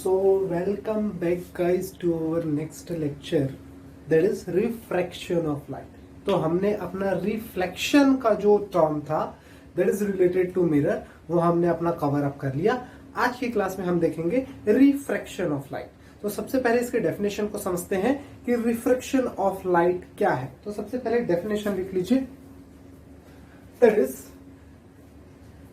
So welcome back guys to our next lecture that is refraction of light. तो हमने अपना reflection का जो टर्म था that is related to mirror वो हमने अपना कवर अप कर लिया. आज की क्लास में हम देखेंगे रिफ्रैक्शन ऑफ लाइट. तो सबसे पहले इसके डेफिनेशन को समझते हैं कि रिफ्रैक्शन ऑफ लाइट क्या है. तो सबसे पहले डेफिनेशन लिख लीजिए. दैट इज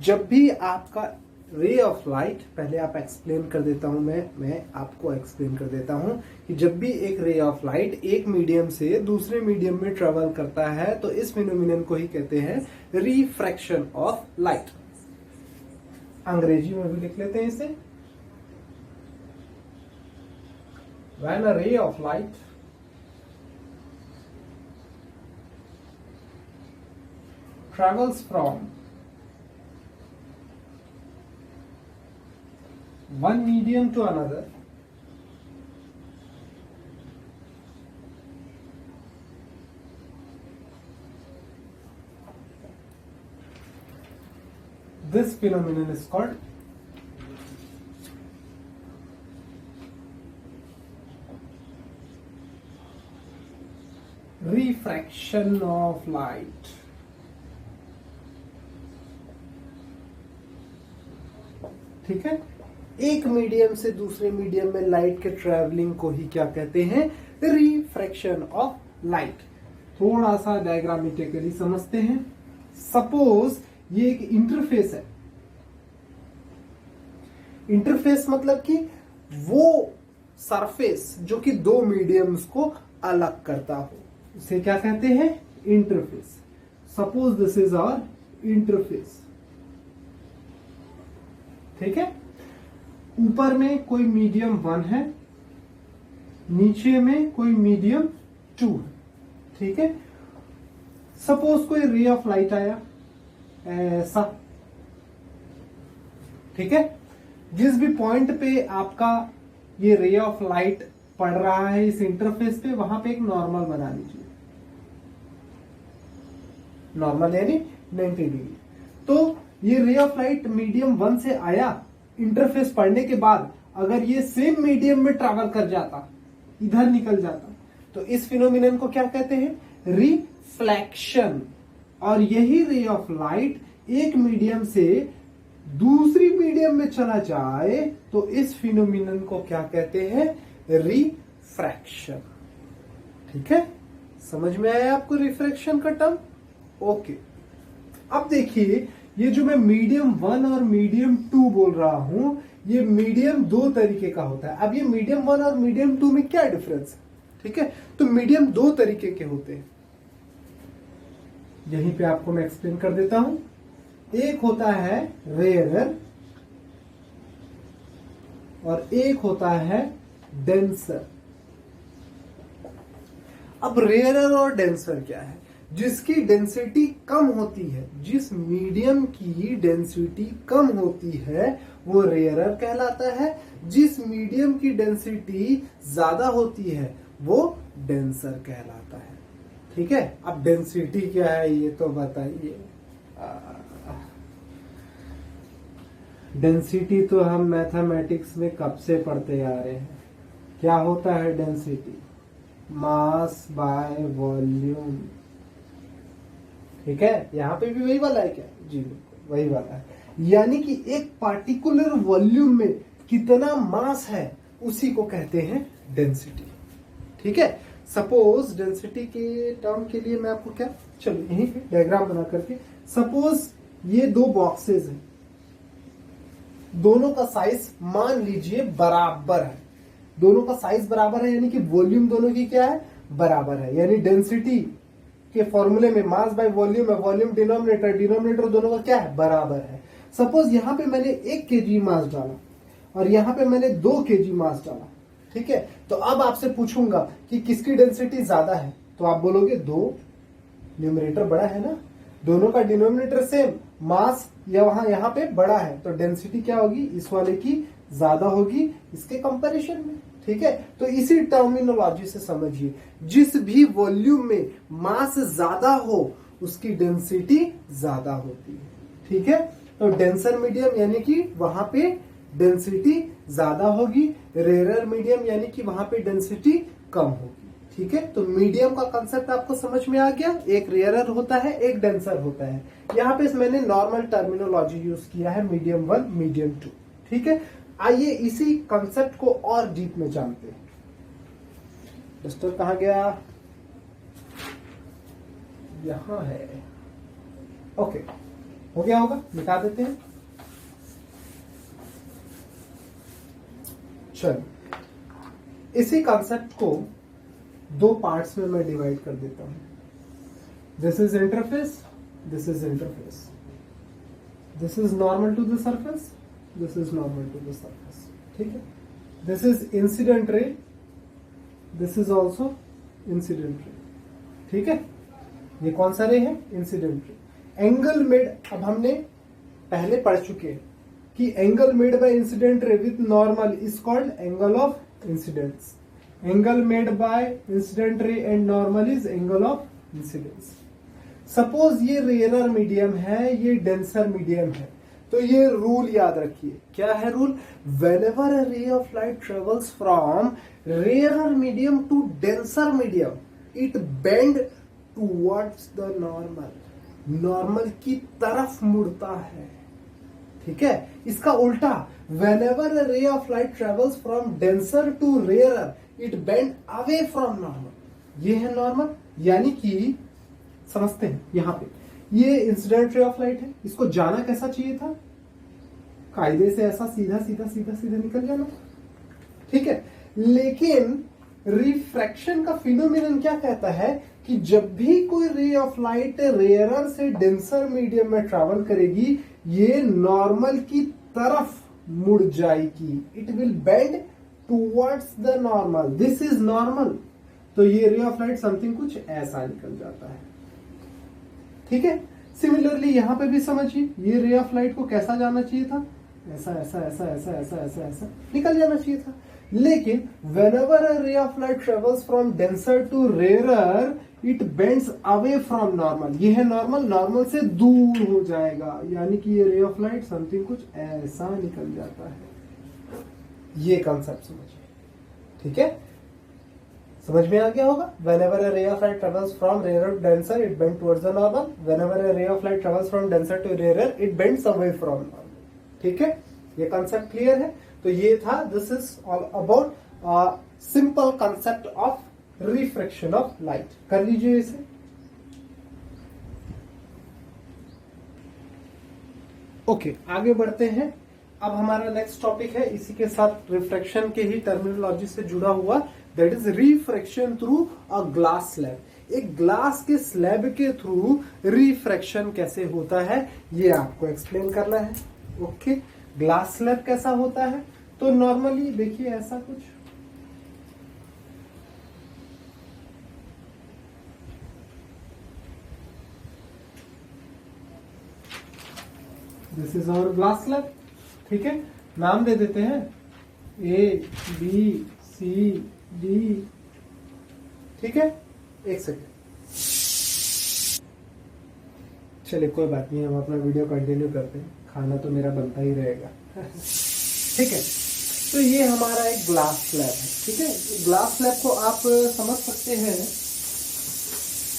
जब भी आपका रे ऑफ लाइट, पहले आप एक्सप्लेन कर देता हूं, मैं आपको एक्सप्लेन कर देता हूं कि जब भी एक रे ऑफ लाइट एक मीडियम से दूसरे मीडियम में ट्रेवल करता है तो इस फिनोमिनन को ही कहते हैं रिफ्रैक्शन ऑफ लाइट. अंग्रेजी में भी लिख लेते हैं इसे. When a ray of light travels from one medium to another, this phenomenon is called refraction of light. ठीक है. एक मीडियम से दूसरे मीडियम में लाइट के ट्रैवलिंग को ही क्या कहते हैं? Refraction of light. थोड़ा सा डायग्रामेटिकली समझते हैं. सपोज ये एक इंटरफेस है. इंटरफेस मतलब कि वो सरफेस जो कि दो मीडियम्स को अलग करता हो, उसे क्या कहते हैं? Interface. Suppose this is our interface. ठीक है. ऊपर में कोई मीडियम 1 है, नीचे में कोई मीडियम 2 है. ठीक है. सपोज कोई रे ऑफ लाइट आया ऐसा. ठीक है. जिस भी पॉइंट पे आपका ये रे ऑफ लाइट पड़ रहा है इस इंटरफेस पे, वहां पे एक नॉर्मल बना लीजिए. नॉर्मल यानी 90 डिग्री. तो ये रे ऑफ लाइट मीडियम 1 से आया, इंटरफेस पढ़ने के बाद अगर ये सेम मीडियम में ट्रैवल कर जाता, इधर निकल जाता, तो इस फिनोमिनन को क्या कहते हैं? रिफ्लेक्शन. और यही रे ऑफ लाइट एक मीडियम से दूसरी मीडियम में चला जाए तो इस फिनोमिनन को क्या कहते हैं? रिफ्रैक्शन. ठीक है. समझ में आया आपको रिफ्रैक्शन का टर्म? ओके. अब देखिए, ये जो मैं मीडियम 1 और मीडियम 2 बोल रहा हूं, ये मीडियम 2 तरीके का होता है. अब ये मीडियम 1 और मीडियम 2 में क्या डिफरेंस है? ठीक है. तो मीडियम 2 तरीके के होते हैं. यहीं पे आपको मैं एक्सप्लेन कर देता हूं. एक होता है रेयरर और एक होता है डेंसर. अब रेयरर और डेंसर क्या है? जिसकी डेंसिटी कम होती है, जिस मीडियम की डेंसिटी कम होती है वो रेयरर कहलाता है. जिस मीडियम की डेंसिटी ज्यादा होती है वो डेंसर कहलाता है. ठीक है. अब डेंसिटी क्या है ये तो बताइए. डेंसिटी तो हम मैथमेटिक्स में कब से पढ़ते आ रहे हैं. क्या होता है डेंसिटी? Mass by volume. ठीक है. यहां पे भी वही वाला है क्या? जी बिल्कुल वही वाला है. यानी कि एक पार्टिकुलर वॉल्यूम में कितना मास है उसी को कहते हैं डेंसिटी. ठीक है. सपोज डेंसिटी के टर्म के लिए मैं आपको क्या, चलो यहीं पे डायग्राम बना करके, सपोज ये 2 बॉक्सेस हैं, दोनों का साइज मान लीजिए बराबर है. दोनों का साइज बराबर है यानी कि वॉल्यूम दोनों की क्या है? बराबर है. यानी डेंसिटी के फॉर्मूले में मास बाय वॉल्यूम है. वॉल्यूम डिनोमिनेटर, डिनोमिनेटर दोनों का क्या है? बराबर है. सपोज यहां पे मैंने 1 kg मास डाला और यहां पे मैंने 2 kg मास डाला. ठीक है. तो अब आपसे पूछूंगा कि किसकी डेंसिटी ज्यादा है, तो आप बोलोगे 2. न्यूमरेटर बड़ा है ना, दोनों का डिनोमिनेटर सेम, मास यहां पे बड़ा है, तो डेंसिटी क्या होगी? इस वाले की ज्यादा होगी इसके कंपैरिजन में. ठीक है. तो इसी टर्मिनोलॉजी से समझिए, जिस भी वॉल्यूम में मास ज्यादा हो उसकी डेंसिटी ज्यादा होती है. ठीक है. तो डेंसर मीडियम यानी कि वहां पे डेंसिटी ज्यादा होगी, रेयरर मीडियम यानी कि वहां पे डेंसिटी कम होगी। ठीक है, तो मीडियम का कंसेप्ट आपको समझ में आ गया। एक रेयरर होता है, एक डेंसर होता है। यहाँ पे मैंने नॉर्मल टर्मिनोलॉजी यूज किया है, मीडियम 1, मीडियम 2। ठीक है, आइए इसी कंसेप्ट को और डीप में जानते हैं। डस्टर कहाँ गया? यहां है। ओके, हो गया होगा, मिटा देते हैं। चलो, इसी कंसेप्ट को दो पार्ट्स में मैं डिवाइड कर देता हूं। This is interface, this is interface, this is normal to the surface, this is normal to the surface. ठीक है, this is incident ray, this is also incident ray. ठीक है, ये कौन सा रे है? Incident ray. एंगल मेड, अब हमने पहले पढ़ चुके हैं कि angle made by incident ray with normal is called angle of incidence. Angle made by incident रे and normal is angle of incidence. Suppose ये रेयरर मीडियम है, ये डेंसर मीडियम है, तो ये रूल याद रखिए। क्या है rule? Whenever a ray of light travels from rarer medium to denser medium, it bend towards the normal, normal की तरफ मुड़ता है। ठीक है, इसका उल्टा, whenever a ray of light travels from denser to rarer, it bend away from normal. ये है normal, यानी कि समझते हैं यहां पे ये इंसिडेंट रे ऑफ लाइट है, इसको जाना कैसा चाहिए था? कायदे से ऐसा सीधा सीधा सीधा सीधा निकल जाना। ठीक है, लेकिन रिफ्रैक्शन का फिनोमिनन क्या कहता है कि जब भी कोई रे ऑफ लाइट रेयरर से डेंसर मीडियम में ट्रैवल करेगी, ये नॉर्मल की तरफ मुड़ जाएगी। It will bend towards the normal, this is normal. तो ये रे ऑफ लाइट समथिंग कुछ ऐसा निकल जाता है। ठीक है, सिमिलरली यहां पे भी समझिए, ये रे ऑफ लाइट को कैसा जाना चाहिए था? ऐसा ऐसा ऐसा ऐसा ऐसा ऐसा ऐसा निकल जाना चाहिए था। लेकिन whenever a ray of light travels from denser to rarer, it bends away from normal। ये है नॉर्मल, नॉर्मल से दूर हो जाएगा, यानी कि ये रे ऑफ लाइट समथिंग कुछ ऐसा निकल जाता है। ये कॉन्सेप्ट समझिए। ठीक है, समझ में आ गया होगा। whenever a ray of light travels from rarer to denser, it bends towards the normal। whenever a ray of light travels from denser to rarer, it bends away from normal। ठीक है, ये कॉन्सेप्ट क्लियर है। तो ये था, this is all about simple concept of refraction of light. कर लीजिए इसे। ओके, आगे बढ़ते हैं। अब हमारा नेक्स्ट टॉपिक है इसी के साथ रिफ्रैक्शन के ही टर्मिनोलॉजी से जुड़ा हुआ, that is refraction through a glass slab. एक ग्लास के स्लैब के थ्रू रिफ्रैक्शन कैसे होता है, ये आपको एक्सप्लेन करना है। ओके, ग्लास स्लैब कैसा होता है? तो नॉर्मली देखिए ऐसा कुछ, this is our glass slab. ठीक है, नाम दे देते हैं A B C D। ठीक है, एक सेकेंड, चलिए कोई बात नहीं, हम अपना वीडियो कंटिन्यू करते हैं, खाना तो मेरा बनता ही रहेगा। ठीक है, तो ये हमारा एक ग्लास स्लैब है। ठीक है, ग्लास स्लैब को आप समझ सकते हैं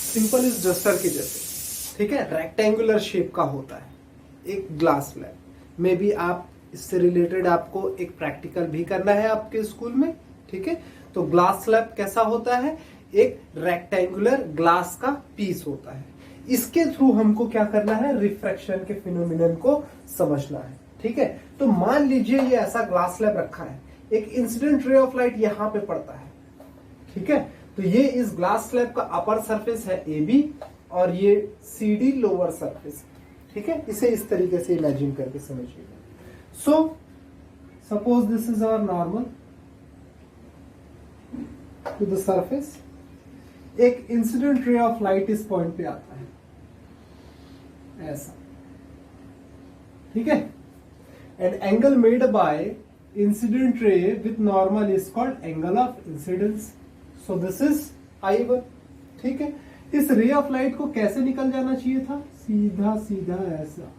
सिंपल इस डस्टर के जैसे। ठीक है, रेक्टेंगुलर शेप का होता है एक ग्लास स्लैब। मे बी आप इससे रिलेटेड आपको एक प्रैक्टिकल भी करना है आपके स्कूल में। ठीक है, तो ग्लास स्लैब कैसा होता है? एक रेक्टेंगुलर ग्लास का पीस होता है। इसके थ्रू हमको क्या करना है? रिफ्रैक्शन के फिनोमिनन को समझना है। ठीक है, तो मान लीजिए ये ऐसा ग्लास स्लैब रखा है, एक इंसिडेंट रे ऑफ लाइट यहां पे पड़ता है। ठीक है, तो ये इस ग्लास स्लैब का अपर सरफेस है AB और ये CD लोअर सरफेस। ठीक है, इसे इस तरीके से इमेजिन करके समझिएगा। So suppose this is our normal to the surface. एक इंसिडेंट रे ऑफ लाइट इस पॉइंट पे आता है ऐसा। ठीक है, and angle made by incident ray with normal is called angle of incidence. So this is I1। ठीक है, इस रे ऑफ लाइट को कैसे निकल जाना चाहिए था? सीधा सीधा ऐसा।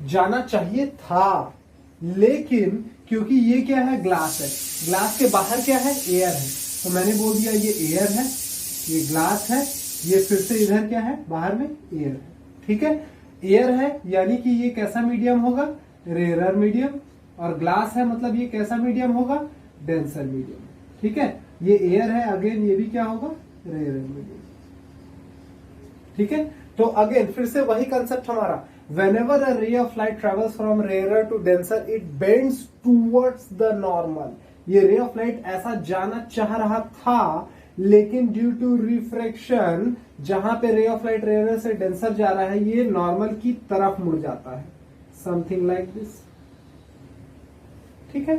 जाना चाहिए था, लेकिन क्योंकि ये क्या है, ग्लास है, ग्लास के बाहर क्या है, एयर है, तो मैंने बोल दिया ये एयर है, ये ग्लास है, ये फिर से इधर क्या है, बाहर में एयर है। ठीक है, एयर है यानी कि ये कैसा मीडियम होगा, रेयरर मीडियम, और ग्लास है मतलब ये कैसा मीडियम होगा, डेंसर मीडियम। ठीक है, ये एयर है, अगेन ये भी क्या होगा, रेयरर मीडियम। ठीक है, तो अगेन फिर से वही कंसेप्ट हमारा, whenever a ray of light travels from rarer to denser it bends towards the normal। ये रे ऑफ लाइट ऐसा जाना चाह रहा था, लेकिन ड्यू टू रिफ्रैक्शन जहां पे रे ऑफ लाइट रेयर से डेंसर जा रहा है, ये नॉर्मल की तरफ मुड़ जाता है, समथिंग लाइक दिस। ठीक है,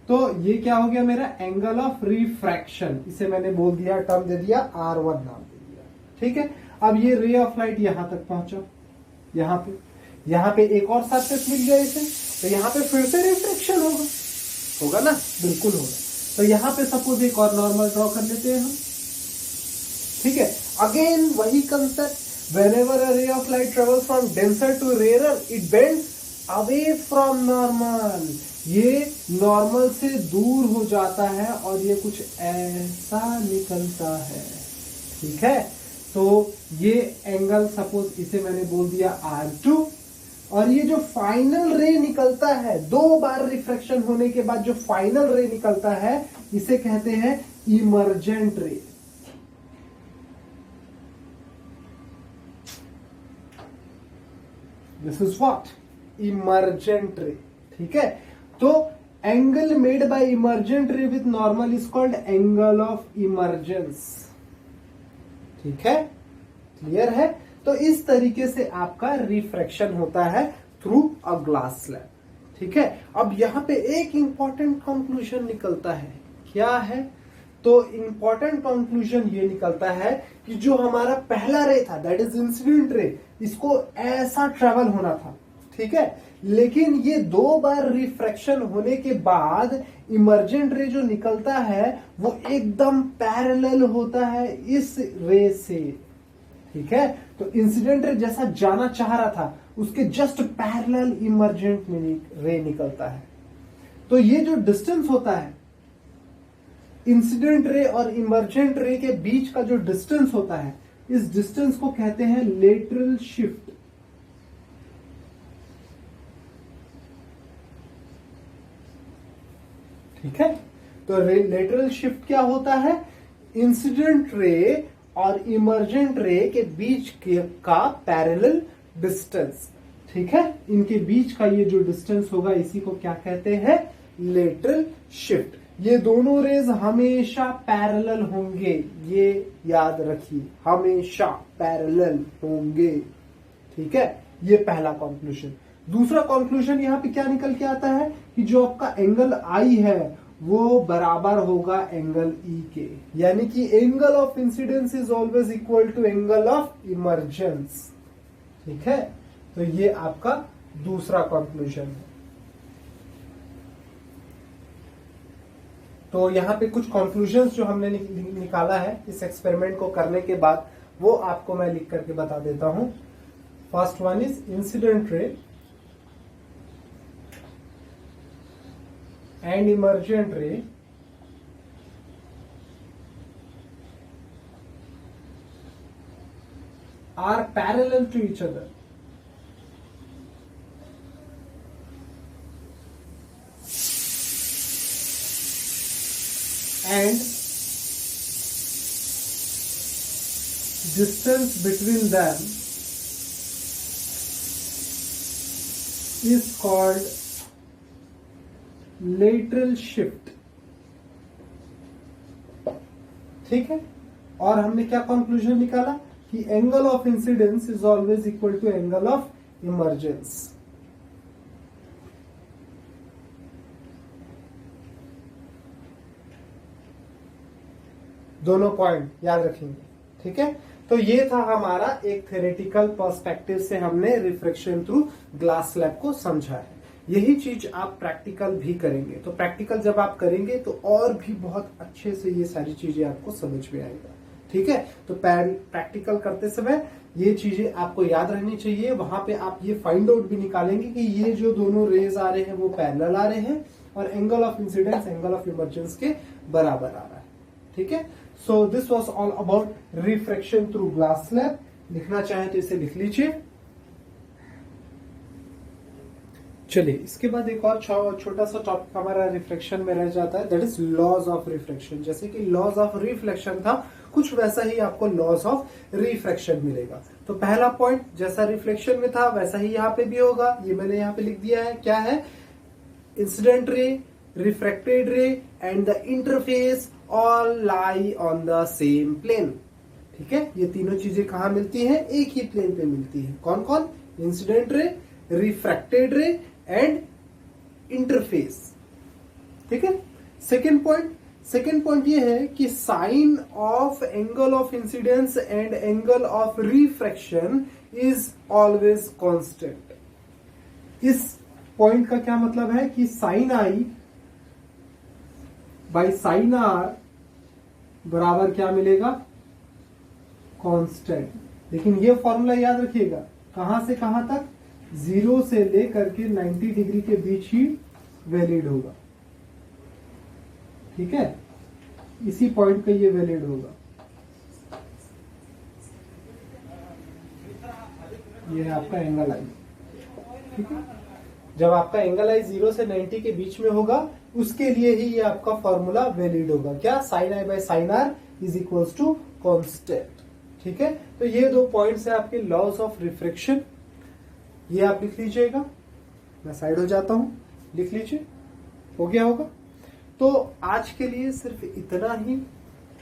तो ये क्या हो गया मेरा, एंगल ऑफ रिफ्रैक्शन, इसे मैंने बोल दिया, टर्म दे दिया R1 नाम दे दिया। ठीक है, अब ये रे ऑफ लाइट यहां तक पहुंचा, यहां पे एक और सरफेस मिल गया इसे, तो यहां पे फिर से रिफ्रैक्शन होगा ना, बिल्कुल होगा। तो यहां पे सपोज एक और नॉर्मल ड्रॉ कर लेते हैं हम। ठीक है, अगेन वही concept, whenever a ray of light travels from denser to rarer it bends away from normal। ये नॉर्मल से दूर हो जाता है और ये कुछ ऐसा निकलता है। ठीक है, तो ये एंगल सपोज इसे मैंने बोल दिया R2, और ये जो फाइनल रे निकलता है, 2 बार रिफ्रैक्शन होने के बाद जो फाइनल रे निकलता है, इसे कहते हैं इमर्जेंट रे। दिस इज व्हाट, इमर्जेंट रे। ठीक है, तो एंगल मेड बाय इमर्जेंट रे with normal is called angle of emergence. ठीक है, क्लियर है। तो इस तरीके से आपका रिफ्रैक्शन होता है थ्रू अ ग्लास स्लैब। ठीक है, अब यहां पे एक इंपॉर्टेंट कंक्लूजन निकलता है, क्या है, तो इंपॉर्टेंट कंक्लूजन ये निकलता है कि जो हमारा पहला रे था, दैट इज इंसिडेंट रे, इसको ऐसा ट्रेवल होना था। ठीक है, लेकिन ये 2 बार रिफ्रैक्शन होने के बाद इमर्जेंट रे जो निकलता है वो एकदम पैरेलल होता है इस रे से। ठीक है, तो इंसिडेंट रे जैसा जाना चाह रहा था, उसके जस्ट पैरेलल इमर्जेंट रे निकलता है। तो ये जो डिस्टेंस होता है इंसिडेंट रे और इमर्जेंट रे के बीच का जो डिस्टेंस होता है, इस डिस्टेंस को कहते हैं लेटरल शिफ्ट। ठीक है, तो लेटरल शिफ्ट क्या होता है, इंसिडेंट रे और इमर्जेंट रे के बीच का पैरेलल डिस्टेंस। ठीक है, इनके बीच का ये जो डिस्टेंस होगा, इसी को क्या कहते हैं, लेटरल शिफ्ट। ये दोनों रेज हमेशा पैरेलल होंगे, ये याद रखिए, हमेशा पैरेलल होंगे। ठीक है, ये पहला कंक्लूजन। दूसरा कंक्लूजन यहां पे क्या निकल के आता है कि जो आपका एंगल आई है वो बराबर होगा एंगल ई के, यानी कि angle of incidence is always equal to angle of emergence. ठीक है, तो ये आपका दूसरा कंक्लूजन है। तो यहां पे कुछ कंक्लूजन्स जो हमने निकाला है इस एक्सपेरिमेंट को करने के बाद, वो आपको मैं लिख करके बता देता हूं। फर्स्ट वन इज इंसिडेंट रे and emergent ray are parallel to each other, and distance between them is called lateral shift. ठीक है, और हमने क्या कंक्लूजन निकाला कि angle of incidence is always equal to angle of emergence. दोनों point याद रखेंगे। ठीक है, तो ये था हमारा एक थ्योरेटिकल पर्सपेक्टिव से हमने रिफ्रैक्शन थ्रू ग्लास स्लैब को समझा है। यही चीज आप प्रैक्टिकल भी करेंगे, तो प्रैक्टिकल जब आप करेंगे तो और भी बहुत अच्छे से ये सारी चीजें आपको समझ में आएगा। ठीक है, तो प्रैक्टिकल करते समय ये चीजें आपको याद रहनी चाहिए। वहां पे आप ये फाइंड आउट भी निकालेंगे कि ये जो दोनों रेज आ रहे हैं वो पैरेलल आ रहे हैं और angle of incidence angle of emergence के बराबर आ रहा है। ठीक है, so this was all about refraction through glass slab. लिखना चाहे तो इसे लिख लीजिए। चलिए, इसके बाद एक और छोटा सा टॉपिक हमारा रिफ्लेक्शन में रह जाता है, that is laws of reflection. जैसे कि लॉज ऑफ रिफ्लेक्शन था, कुछ वैसा ही आपको लॉज ऑफ रिफ्रैक्शन मिलेगा। तो पहला पॉइंट, जैसा रिफ्लेक्शन में था वैसा ही यहाँ पे भी होगा। ये मैंने यहाँ पे लिख दिया है, क्या है? Incident ray, refracted ray and the interface all lie on the same plane. ठीक है, ये तीनों चीजें कहाँ मिलती हैं? एक ही प्लेन पे मिलती है। कौन कौन? Incident ray, refracted ray and interface. ठीक है, सेकेंड पॉइंट ये है कि sine of angle of incidence and angle of refraction is always constant. इस पॉइंट का क्या मतलब है कि sine I by sine R बराबर क्या मिलेगा? कांस्टेंट। लेकिन ये फॉर्मूला याद रखिएगा, कहां से कहां तक? 0 से लेकर के 90 डिग्री के बीच ही वैलिड होगा। ठीक है, इसी पॉइंट पे ये वैलिड होगा। ये है आपका एंगल आई। ठीक है, जब आपका एंगल आई 0 से 90 के बीच में होगा, उसके लिए ही ये आपका फॉर्मूला वैलिड होगा। क्या? Sine I by sine R is equals to constant. ठीक है, तो ये दो पॉइंट्स है आपके लॉज ऑफ रिफ्रैक्शन। ये आप लिख लीजिएगा। मैं साइड हो जाता हूं, लिख लीजिए। हो गया होगा। तो आज के लिए सिर्फ इतना ही।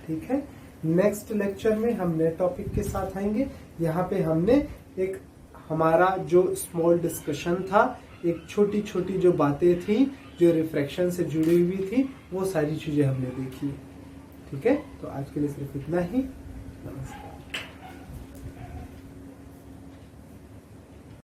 ठीक है, नेक्स्ट लेक्चर में हम नए टॉपिक के साथ आएंगे। यहाँ पे हमने एक हमारा जो स्मॉल डिस्कशन था, एक छोटी छोटी जो बातें थी जो रिफ्रैक्शन से जुड़ी हुई थी, वो सारी चीजें हमने देखी। ठीक है, तो आज के लिए सिर्फ इतना ही। नमस्कार।